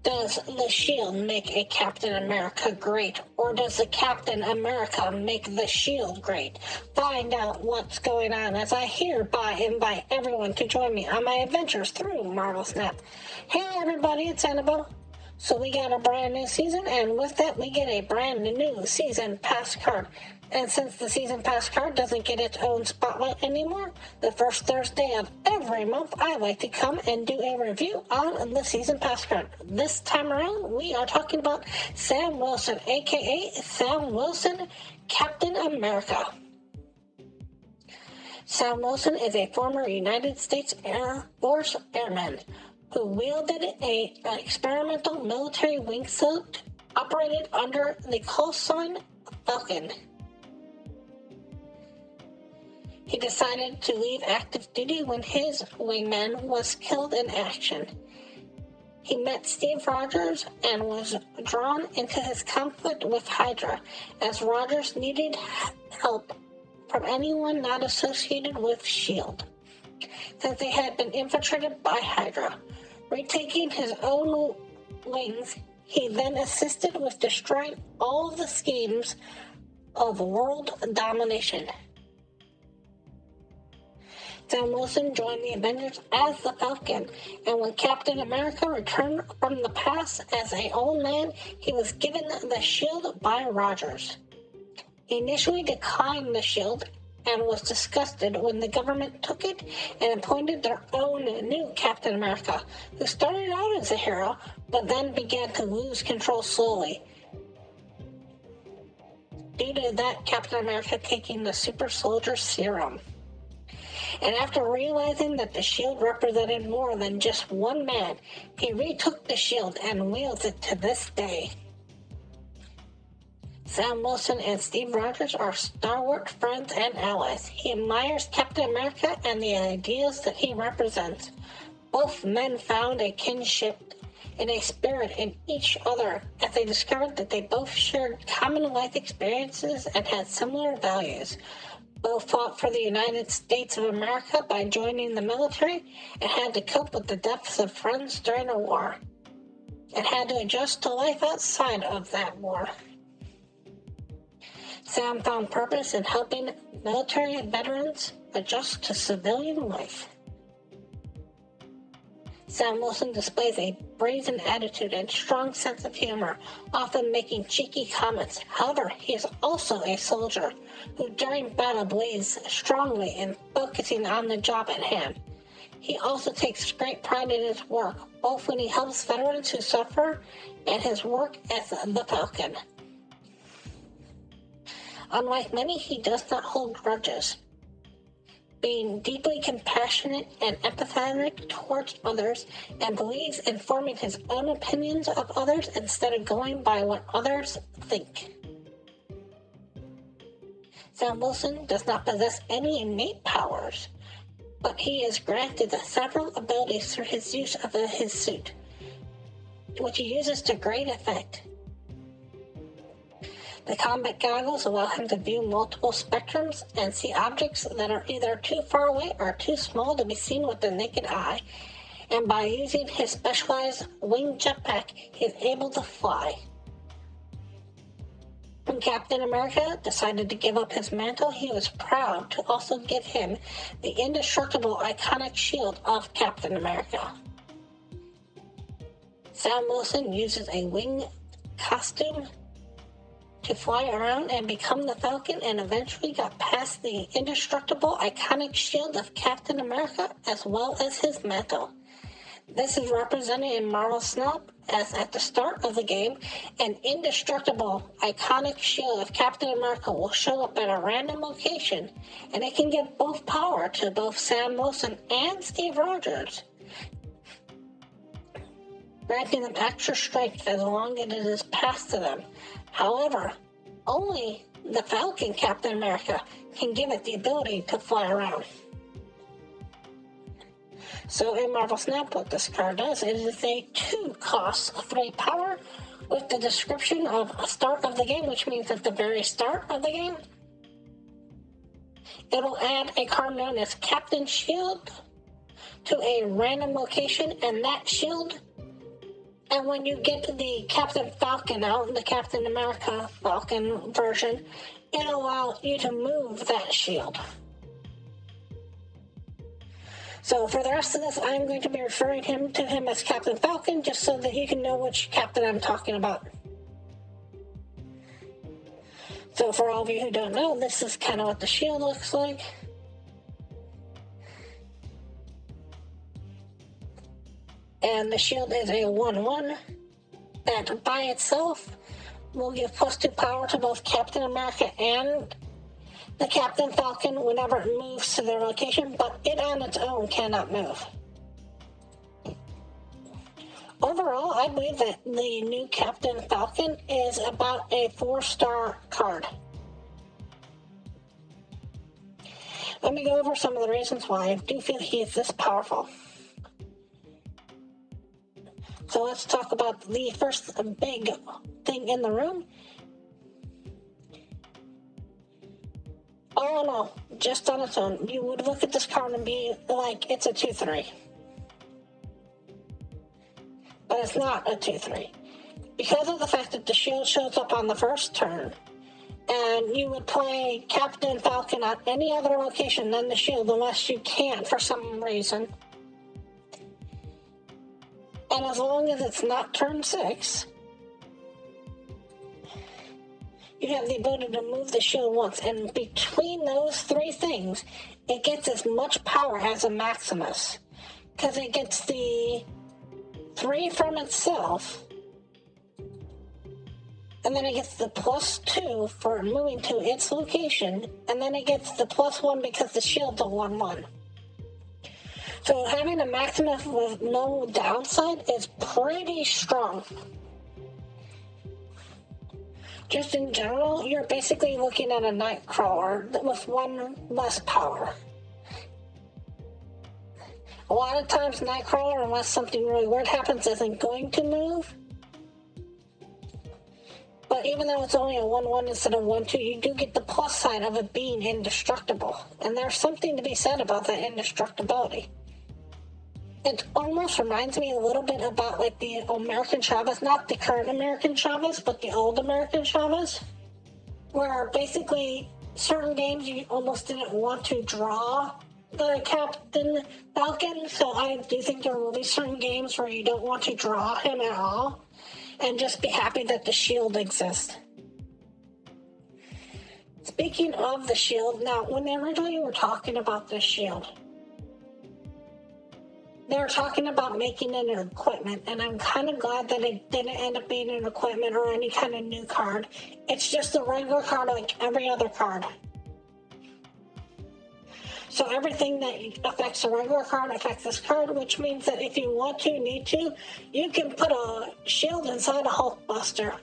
Does the shield make a Captain America great, or does the Captain America make the shield great? Find out what's going on as I hereby invite everyone to join me on my adventures through Marvel Snap. Hey everybody, it's Annabelle. So we got a brand new season, and with that we get a brand new season pass card. And since the season pass card doesn't get its own spotlight anymore, the first Thursday of every month I like to come and do a review on the season pass card. This time around we are talking about Sam Wilson, aka Sam Wilson, Captain America. Sam Wilson is a former United States Air Force airman who wielded an experimental military wingsuit operated under the callsign Falcon. He decided to leave active duty when his wingman was killed in action. He met Steve Rogers and was drawn into his conflict with HYDRA, as Rogers needed help from anyone not associated with S.H.I.E.L.D. since they had been infiltrated by HYDRA. Retaking his own wings, he then assisted with destroying all of the schemes of world domination. Sam Wilson joined the Avengers as the Falcon, and when Captain America returned from the past as an old man, he was given the shield by Rogers. He initially declined the shield and was disgusted when the government took it and appointed their own new Captain America, who started out as a hero, but then began to lose control slowly. Due to that, Captain America taking the super soldier serum. And after realizing that the S.H.I.E.L.D. represented more than just one man, he retook the shield and wields it to this day. Sam Wilson and Steve Rogers are stalwart friends and allies. He admires Captain America and the ideas that he represents. Both men found a kinship and a spirit in each other as they discovered that they both shared common life experiences and had similar values. Both fought for the United States of America by joining the military and had to cope with the deaths of friends during a war, and had to adjust to life outside of that war. Sam found purpose in helping military veterans adjust to civilian life. Sam Wilson displays a brazen attitude and strong sense of humor, often making cheeky comments. However, he is also a soldier who during battle believes strongly in focusing on the job at hand. He also takes great pride in his work, both when he helps veterans who suffer and his work as the Falcon. Unlike many, he does not hold grudges, being deeply compassionate and empathetic towards others, and believes in forming his own opinions of others instead of going by what others think. Sam Wilson does not possess any innate powers, but he is granted several abilities through his use of his suit, which he uses to great effect. The combat goggles allow him to view multiple spectrums and see objects that are either too far away or too small to be seen with the naked eye, and by using his specialized wing jetpack, he is able to fly. When Captain America decided to give up his mantle, he was proud to also give him the indestructible iconic shield of Captain America. Sam Wilson uses a wing costume to fly around and become the Falcon, and eventually got past the indestructible iconic shield of Captain America as well as his mantle. This is represented in Marvel Snap as at the start of the game, an indestructible iconic shield of Captain America will show up at a random location, and it can give both power to both Sam Wilson and Steve Rogers, granting them extra strength as long as it is passed to them. However, only the Falcon Captain America can give it the ability to fly around. So in Marvel Snap, what this card does is a 2 cost 3 power with the description of start of the game, which means at the very start of the game, it'll add a card known as Captain S.H.I.E.L.D. to a random location, and that shield And when you get the Captain Falcon out, the Captain America Falcon version, it'll allow you to move that shield. So for the rest of this, I'm going to be referring to him as Captain Falcon, just so that you can know which captain I'm talking about. So for all of you who don't know, this is kind of what the shield looks like. And the shield is a 1/1 that by itself will give +2 power to both Captain America and the Captain Falcon whenever it moves to their location, but it on its own cannot move. Overall, I believe that the new Captain Falcon is about a 4-star card. Let me go over some of the reasons why I do feel he is this powerful. So let's talk about the first big thing in the room. All in all, just on its own, you would look at this card and be like, it's a 2/3. But it's not a 2/3. Because of the fact that the shield shows up on the first turn, and you would play Captain Falcon on any other location than the shield unless you can't for some reason. And as long as it's not turn 6, you have the ability to move the shield once. And between those 3 things, it gets as much power as a Maximus. Because it gets the 3 from itself, and then it gets the +2 for moving to its location, and then it gets the +1 because the shield's a 1/1. So having a Maximus with no downside is pretty strong. Just in general, you're basically looking at a Nightcrawler with 1 less power. A lot of times Nightcrawler, unless something really weird happens, isn't going to move. But even though it's only a 1/1 instead of 1/2, you do get the plus side of it being indestructible. And there's something to be said about that indestructibility. It almost reminds me a little bit about like the American Chavez, not the current American Chavez, but the old American Chavez, where basically certain games you almost didn't want to draw the Captain Falcon, so I do think there will be certain games where you don't want to draw him at all, and just be happy that the shield exists. Speaking of the shield, now when they originally were talking about this shield, they were talking about making it an equipment, and I'm kind of glad that it didn't end up being an equipment or any kind of new card. It's just a regular card like every other card. So everything that affects a regular card affects this card, which means that if you want to, need to, you can put a shield inside a Hulkbuster.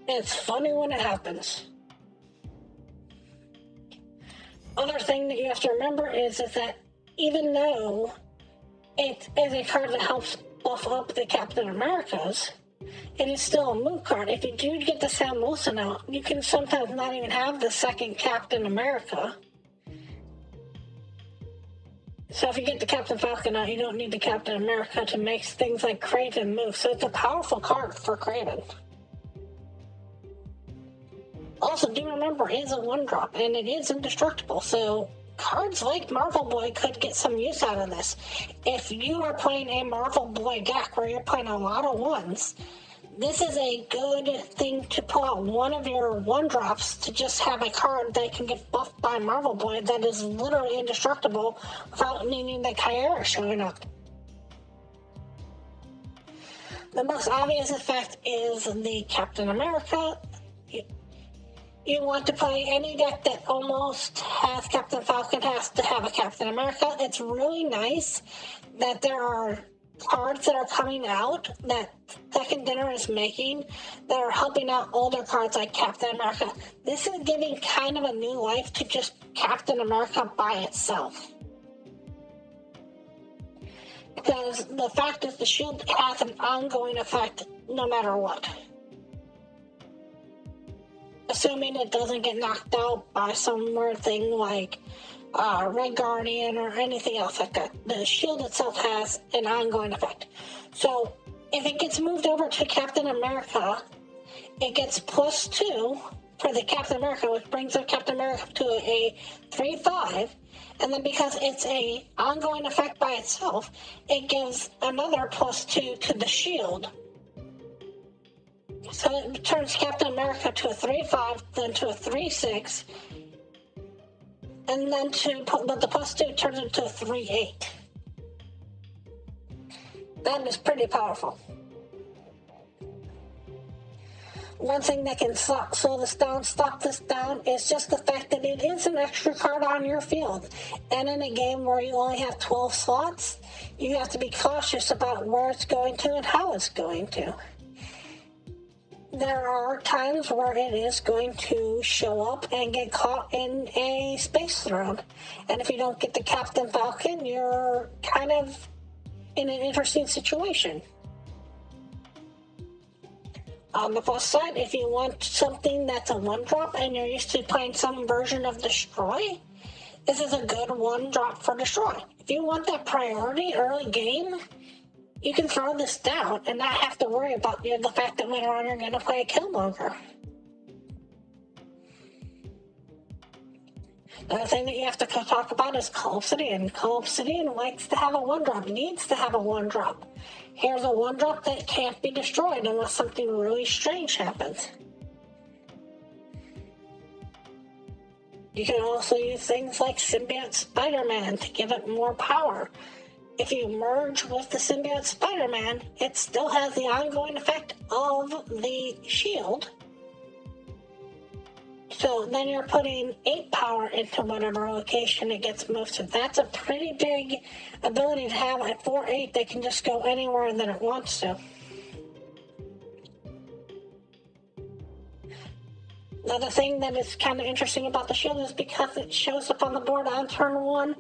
It's funny when it happens. Other thing that you have to remember is that even though it is a card that helps buff up the Captain Americas, it is still a move card. If you do get the Sam Wilson out, you can sometimes not even have the second Captain America. So if you get the Captain Falcon out, you don't need the Captain America to make things like Kraven move. So it's a powerful card for Kraven. Also, do remember, it is a 1-drop, and it is indestructible, so cards like Marvel Boy could get some use out of this. If you are playing a Marvel Boy deck where you're playing a lot of 1s, this is a good thing to pull out one of your 1-drops to just have a card that can get buffed by Marvel Boy that is literally indestructible without needing the Chimera showing up. The most obvious effect is the Captain America. You want to play any deck that almost has Captain Falcon has to have a Captain America. It's really nice that there are cards that are coming out that Second Dinner is making that are helping out older cards like Captain America. This is giving kind of a new life to just Captain America by itself. Because the fact is the shield has an ongoing effect no matter what. Assuming it doesn't get knocked out by some weird thing like Red Guardian, or anything else like that. The shield itself has an ongoing effect. So if it gets moved over to Captain America, it gets +2 for the Captain America, which brings the Captain America to a 3/5. And then because it's a ongoing effect by itself, it gives another +2 to the shield. So it turns Captain America to a 3/5, then to a 3/6, and then but the +2 turns into a 3/8. That is pretty powerful. One thing that can stop this down, is just the fact that it is an extra card on your field. And in a game where you only have 12 slots, you have to be cautious about where it's going to and how it's going to. There are times where it is going to show up and get caught in a space throne. And if you don't get the Captain Falcon, you're kind of in an interesting situation. On the plus side, if you want something that's a 1-drop and you're used to playing some version of Destroy, this is a good 1-drop for Destroy. If you want that priority early game, you can throw this down and not have to worry about the fact that later on you're going to play a Killmonger. Another thing that you have to talk about is Cull Obsidian. Cull Obsidian likes to have a 1-drop, needs to have a 1-drop. Here's a 1-drop that can't be destroyed unless something really strange happens. You can also use things like Symbiote Spider-Man to give it more power. If you merge with the Symbiote Spider-Man, it still has the ongoing effect of the shield. So then you're putting 8 power into whatever location it gets moved to. That's a pretty big ability to have at 4/8 that can just go anywhere that it wants to. Another thing that is kind of interesting about the shield is because it shows up on the board on turn 1,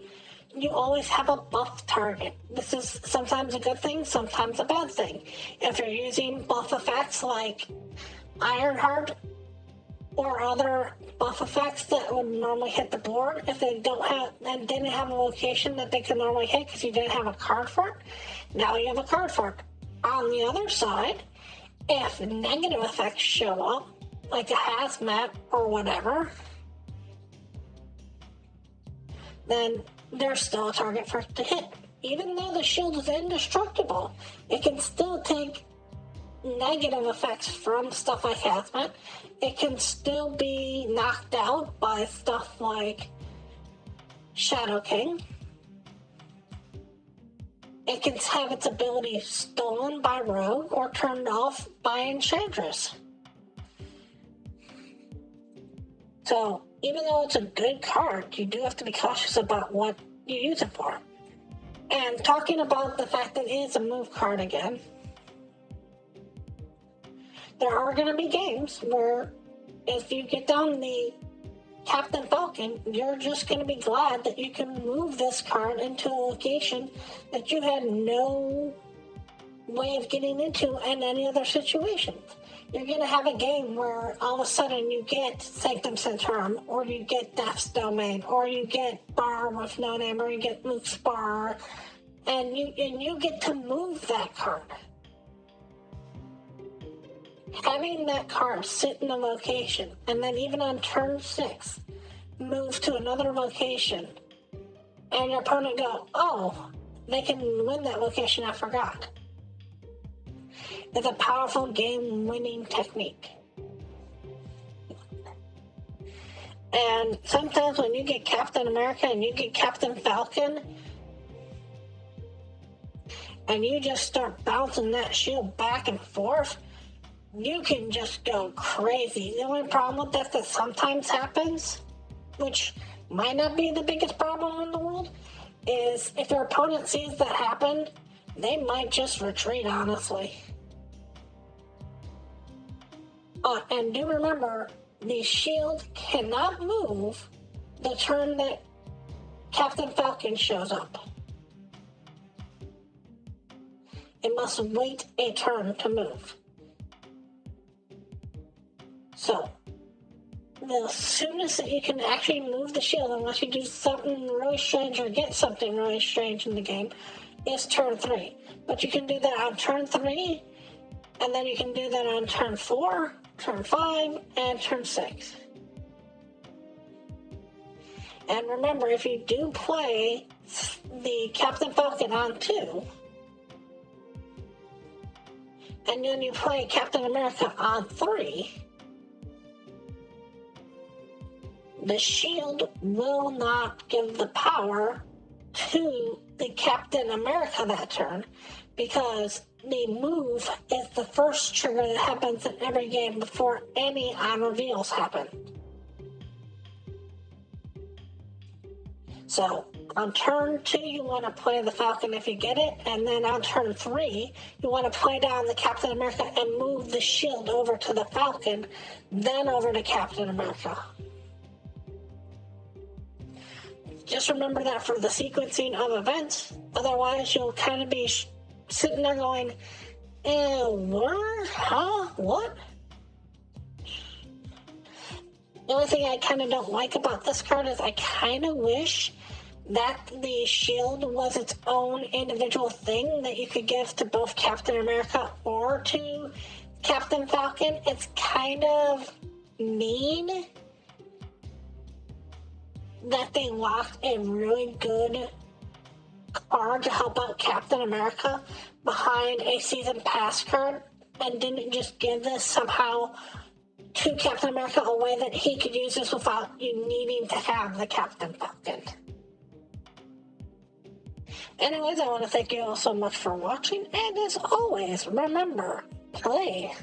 you always have a buff target. This is sometimes a good thing, sometimes a bad thing. If you're using buff effects like Ironheart, or other buff effects that would normally hit the board, if they didn't have a location that they could normally hit because you didn't have a card for it, now you have a card for it. On the other side, if negative effects show up, like a hazmat or whatever, then there's still a target for it to hit. Even though the shield is indestructible, it can still take negative effects from stuff like hazmat. It can still be knocked out by stuff like Shadow King. It can have its ability stolen by Rogue or turned off by Enchantress. So even though it's a good card, you do have to be cautious about what you use it for. And talking about the fact that it is a move card again, there are going to be games where if you get down the Captain Falcon, you're just going to be glad that you can move this card into a location that you had no way of getting into in any other situation. You're going to have a game where all of a sudden you get Sanctum Centurum, or you get Death's Domain, or you get Bar with No Name, or you get Luke's Bar, and you get to move that card. Having that card sit in a location, and then even on turn 6, move to another location, and your opponent go, oh, they can win that location, I forgot. It's a powerful game-winning technique. And sometimes when you get Captain America and you get Captain Falcon, and you just start bouncing that shield back and forth, you can just go crazy. The only problem with that sometimes happens, which might not be the biggest problem in the world, is if your opponent sees that happen, they might just retreat, honestly. And do remember, the shield cannot move the turn that Captain Falcon shows up. It must wait a turn to move. So, the soonest that you can actually move the shield, unless you do something really strange or get something really strange in the game, is turn 3. But you can do that on turn 3, and then you can do that on turn 4, turn 5, and turn 6. And remember, if you do play the Captain Falcon on 2, and then you play Captain America on 3, the shield will not give the power to the Captain America that turn, because the move is the first trigger that happens in every game before any on reveals happen. So, on turn 2, you want to play the Falcon if you get it, and then on turn 3, you want to play down the Captain America and move the shield over to the Falcon, then over to Captain America. Just remember that for the sequencing of events, otherwise you'll kind of be sitting there going, what? Huh? What? The only thing I kind of don't like about this card is I kind of wish that the shield was its own individual thing that you could give to both Captain America or to Captain Falcon. It's kind of mean that they locked a really good card to help out Captain America behind a season pass card and didn't just give this somehow to Captain America a way that he could use this without you needing to have the Captain Falcon. Anyways, I want to thank you all so much for watching, and as always, remember, play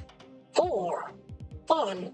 for fun.